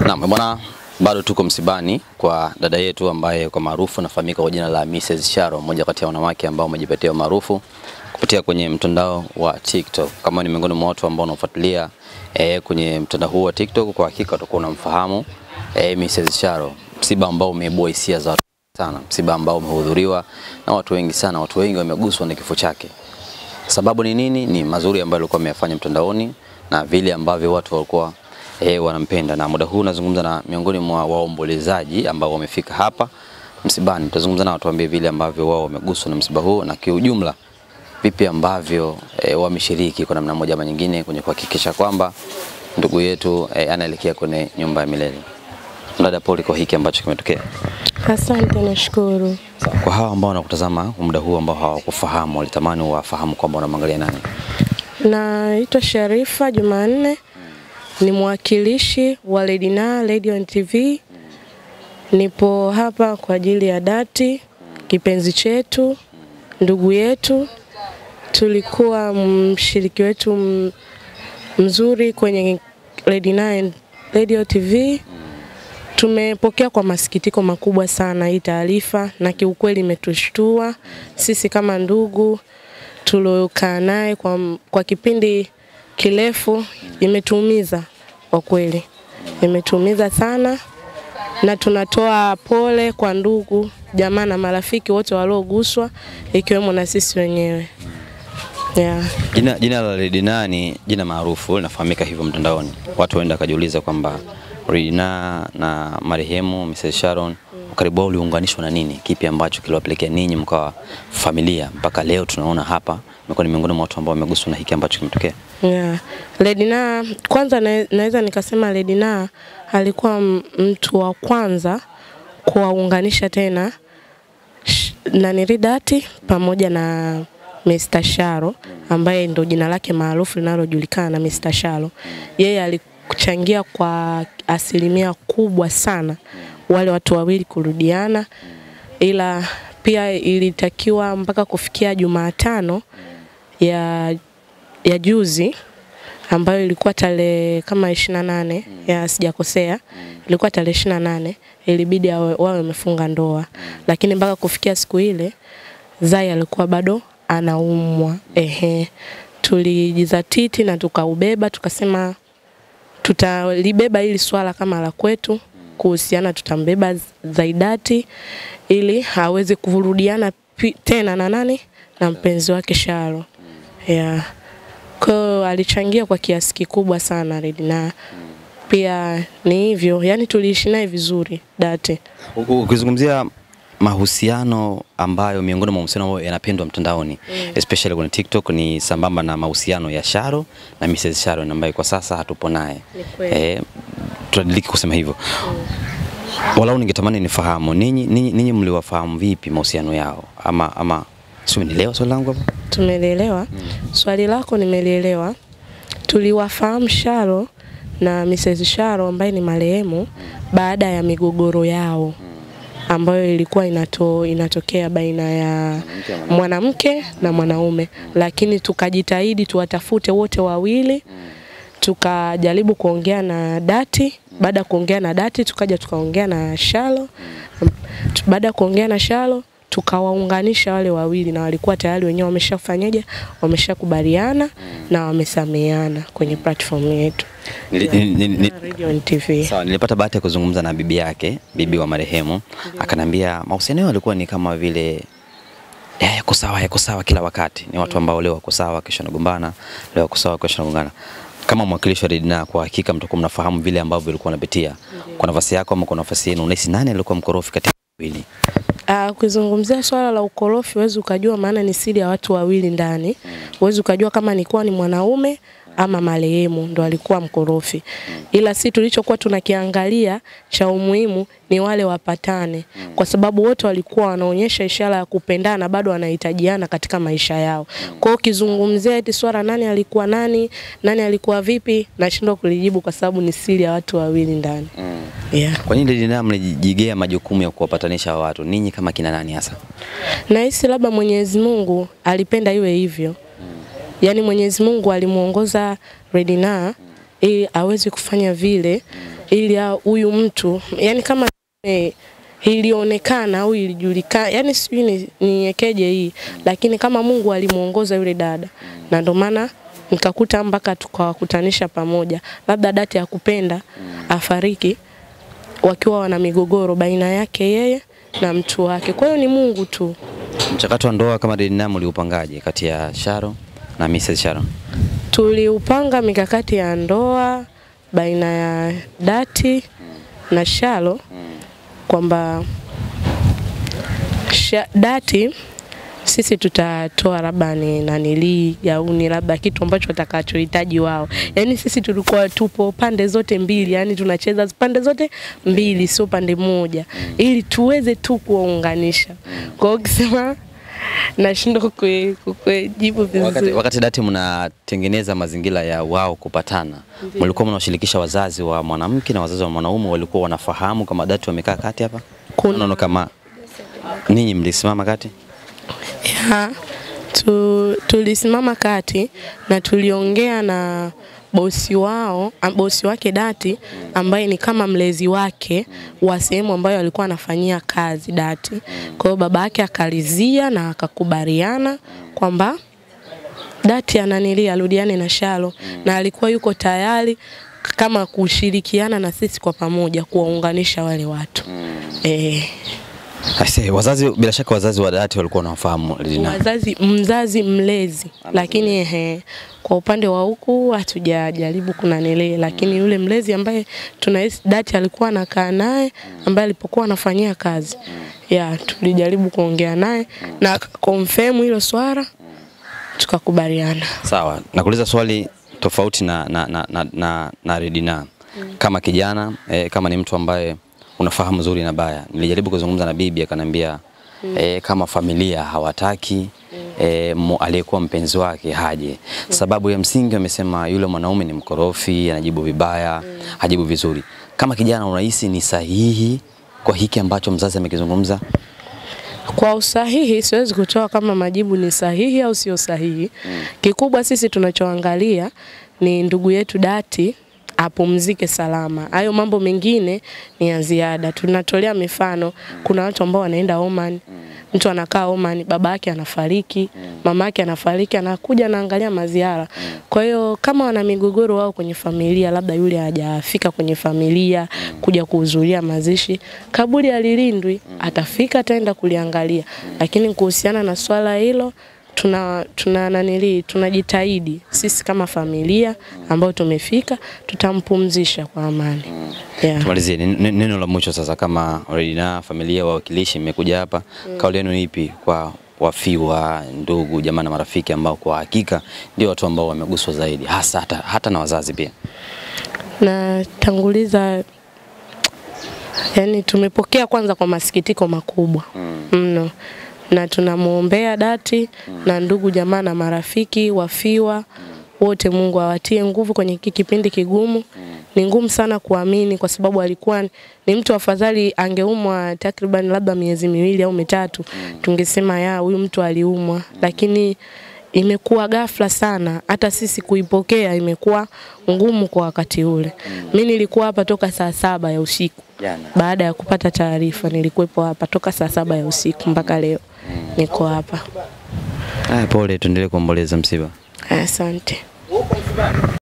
Naam bwana, bado tuko msibani kwa dada yetu ambaye kwa maarufu nafahamika kwa jina la Mrs. Sharo, mmoja kati ya wanawake ambao wamejipatia maarufu kupitia kwenye mtandao wa TikTok. Kama ni miongoni mwa watu ambao wanafuatilia kwenye mtandao huu wa TikTok, kwa hakika utakuwa unamfahamu Mrs. Sharo. Msiba ambao umeibua hisia za watu sana, msiba ambao umehudhuriwa na watu wengi sana, watu wengi wameguswa na kifo chake. Sababu ni nini? Ni mazuri ambayo alikuwa ameyafanya mtandaoni na vile ambavyo watu walikuwa wanampenda. Na muda huu nazungumza na miongoni mwa waombolezaji ambao wamefika hapa msibani. Tutazungumza na watu ambao vile ambavyo wao wameguswa na msiba huu na kiujumla vipi ambavyo wameshiriki kwa namna moja ama nyingine kwenye kuhakikisha kwamba ndugu yetu anaelekea kwenye nyumba ya milele. Dada, pole kwa hiki ambacho kimetokea. Asante, nashukuru. Kwa hawa ambao wanakutazama muda huu ambao hawakufahamu, walitamani wafahamu kwamba unamwangalia nani? Naitwa Sharifa Jumanne. Ni mwakilishi wa Ledina Radio and TV. Nipo hapa kwa ajili ya Dati, kipenzi chetu, ndugu yetu. Tulikuwa mshiriki wetu mzuri kwenye Ledina Radio TV. Tumepokea kwa masikitiko makubwa sana hii taarifa, na kiukweli imetushtua sisi kama ndugu tuliokaa naye kwa kipindi kirefu. Imetuumiza kwa kweli, imetuumiza sana, na tunatoa pole kwa ndugu, jamaa na marafiki wote walioguswa, ikiwemo na sisi wenyewe. Jina la Ledina ni jina maarufu, linafahamika hivyo mtandaoni. Watu waenda kujiuliza kwamba Ledina na marehemu Mrs. Sharon karibu uliunganishwa na nini? Kipi ambacho kiliwapelekea ninyi mkawa familia mpaka leo tunaona hapa mmekuwa ni miongoni mwa watu ambao wameguswa na hiki ambacho kimetokea? Ledina, kwanza naweza nikasema Ledina alikuwa mtu wa kwanza kuwaunganisha tena na Dati pamoja na Mr. Sharo, ambaye ndo jina lake maarufu linalojulikana, Mr. Sharo. Yeye alikuchangia kwa asilimia kubwa sana wale watu wawili kurudiana, ila pia ilitakiwa mpaka kufikia Jumatano ya juzi, ambayo ilikuwa tarehe kama 28 ya sijakosea, ilikuwa tarehe 28, ilibidi wawe wamefunga ndoa. Lakini mpaka kufikia siku ile Zai alikuwa bado anaumwa. Tulijizatiti na tukaubeba, tukasema tutalibeba hili swala kama la kwetu kuhusiana, tutambeba Zaidati ili aweze kurudiana tena na nani, na mpenzi wake Sharo. Kwa alichangia kwa kiasi kikubwa sana Ledina. Pia ni hivyo, yani tuliishi naye vizuri Dati. Ukizungumzia mahusiano ambayo miongoni mwa mahusiano ambayo yanapendwa mtandaoni, especially kwenye TikTok, ni sambamba na mahusiano ya Sharo na Mrs. Sharo ambaye kwa sasa hatupo naye. Tunadiliki kusema hivyo. Walau ningetamani nifahamu ninyi mliwafahamu vipi mahusiano yao, ama sio nielewa swali langu hapo? Tumeelewa. Swali lako nimeelewa. Tuliwafahamu Sharo na Mrs. Sharo ambaye ni marehemu baada ya migogoro yao ambayo ilikuwa inatokea baina ya mwanamke na mwanaume, lakini tukajitahidi tuwatafute wote wawili. Tukajaribu kuongea na Dati, baada ya kuongea na Dati tukaja tukaongea na Sharo. Baada ya kuongea na Sharo tukawaunganisha wale wawili, na walikuwa tayari wenyewe wameshafanyaje, wameshakubaliana na wamesameheana kwenye platform yetu Radio and TV. Sawa, nilipata bahati ya kuzungumza na bibi yake, bibi wa marehemu. Akanambia mahusiano yalikuwa ni kama vile yako sawa kila wakati. Ni watu ambao leo wako sawa kesho wanagombana, leo wako sawa kesho wanagongana. Kama mwakilishi wa Ledina, kwa hakika mtakuwa mnafahamu vile ambavyo vilikuwa wanapitia. Kwa nafasi yako ama kwa nafasi yenu, unahisi nani alikuwa mkorofi kati ya wawili? Kuzungumzia swala la ukorofi huwezi ukajua, maana ni siri ya watu wawili ndani. Huwezi ukajua kama ni mwanaume ama marehemu ndo alikuwa mkorofi. Ila si tulichokuwa tunakiangalia cha umuhimu ni wale wapatane, kwa sababu wote walikuwa wanaonyesha ishara ya kupendana, bado wanahitajiana katika maisha yao. Kwa hiyo kizungumzia eti swala nani alikuwa vipi, nashindwa kulijibu kwa sababu ni siri ya watu wawili ndani. Kwa nini Ledina mlijigea majukumu ya kuwapatanisha watu? Ninyi kama kina nani hasa? Nahisi labda Mwenyezi Mungu alipenda iwe hivyo. Yani Mwenyezi Mungu alimuongoza Ledina ili aweze kufanya vile ili huyu mtu, yani kama ilionekana au ilijulikana, yani sijui niekeje hii, lakini kama Mungu alimuongoza yule dada, na ndio maana nikakuta mpaka tukawakutanisha pamoja, labda Dati ya kupenda afariki wakiwa wana migogoro baina yake yeye na mtu wake. Kwa hiyo ni Mungu tu. Mchakato wa ndoa kama Redina uliupangaje kati ya Sharo na Mrs. Sharo? Tuliupanga mikakati ya ndoa baina ya Dati na Sharo kwamba Dati sisi tutatoa labda ni nanili gauni, labda kitu ambacho watakachohitaji wao. Yani sisi tulikuwa tupo pande zote mbili, yani tunacheza pande zote mbili, sio pande moja, ili tuweze tu kuunganisha. Kwa hiyo kusema nashindwa kujibu vizuri. Wakati Dati mnatengeneza mazingira ya wao kupatana, mlikuwa mnawashirikisha wazazi wa mwanamke na wazazi wa mwanaume, walikuwa wanafahamu kama Dati wamekaa kati hapa? Kuna kama ninyi mlisimama kati? Ya, tulisimama kati na tuliongea na bosi wake Dati, ambaye ni kama mlezi wake wa sehemu ambayo alikuwa anafanyia kazi Dati. Kwa hiyo baba yake akalizia na akakubaliana kwamba Dati ananilia arudiane na Sharo, na alikuwa yuko tayari kama kushirikiana na sisi kwa pamoja kuwaunganisha wale watu. Wazazi, bila shaka wazazi wa Dati walikuwa wanafahamu Redina. Mzazi mlezi, lakini kwa upande wa huku hatujajaribu kunanelea, lakini yule mlezi ambaye tunahisi Dati alikuwa anakaa naye, ambaye alipokuwa anafanyia kazi, tulijaribu kuongea naye na confirm hilo swala, tukakubaliana. Sawa, nakuuliza swali tofauti na Redina. Kama kijana, kama ni mtu ambaye unafahamu nzuri na baya, nilijaribu kuzungumza na bibi akaniambia kama familia hawataki aliyekuwa mpenzi wake haje. Sababu ya msingi wamesema yule mwanaume ni mkorofi, anajibu vibaya, hajibu vizuri. Kama kijana unahisi ni sahihi kwa hiki ambacho mzazi amekizungumza? Kwa usahihi siwezi kutoa kama majibu ni sahihi au sio sahihi. Kikubwa sisi tunachoangalia ni ndugu yetu Dati apumzike salama. Hayo mambo mengine ni ya ziada. Tunatolea mifano, kuna watu ambao wanaenda Oman, mtu anakaa Oman, baba yake anafariki, mama yake anafariki, anakuja anaangalia maziara. Kwa hiyo kama wana migogoro wao kwenye familia, labda yule hajafika kwenye familia kuja kuhudhuria mazishi, kaburi alilindwi, atafika ataenda kuliangalia. Lakini kuhusiana na swala hilo tunajitahidi sisi kama familia ambao tumefika, tutampumzisha kwa amani. Tumalizie neno la mwisho sasa, kama Redina familia wawakilishi mmekuja hapa, kauli yenu ipi kwa wafiwa, ndugu, jamaa na marafiki ambao kwa hakika ndio watu ambao wameguswa zaidi, hasa hata na wazazi pia? Na tanguliza, yani tumepokea kwanza kwa masikitiko makubwa mno, na tunamuombea Dati na ndugu, jamaa na marafiki wafiwa wote. Mungu awatie nguvu kwenye kipindi kigumu. Ni ngumu sana kuamini kwa sababu alikuwa ni mtu afadhali angeumwa takriban labda miezi 2 au 3, tungesema huyu mtu aliumwa, lakini imekuwa ghafla sana, hata sisi kuipokea imekuwa ngumu kwa wakati ule. Mimi nilikuwa hapa toka saa 7 ya usiku. Baada ya kupata taarifa nilikuwepo hapa toka saa 7 ya usiku mpaka leo niko hapa. Pole, tuendelee kuomboleza msiba. Asante.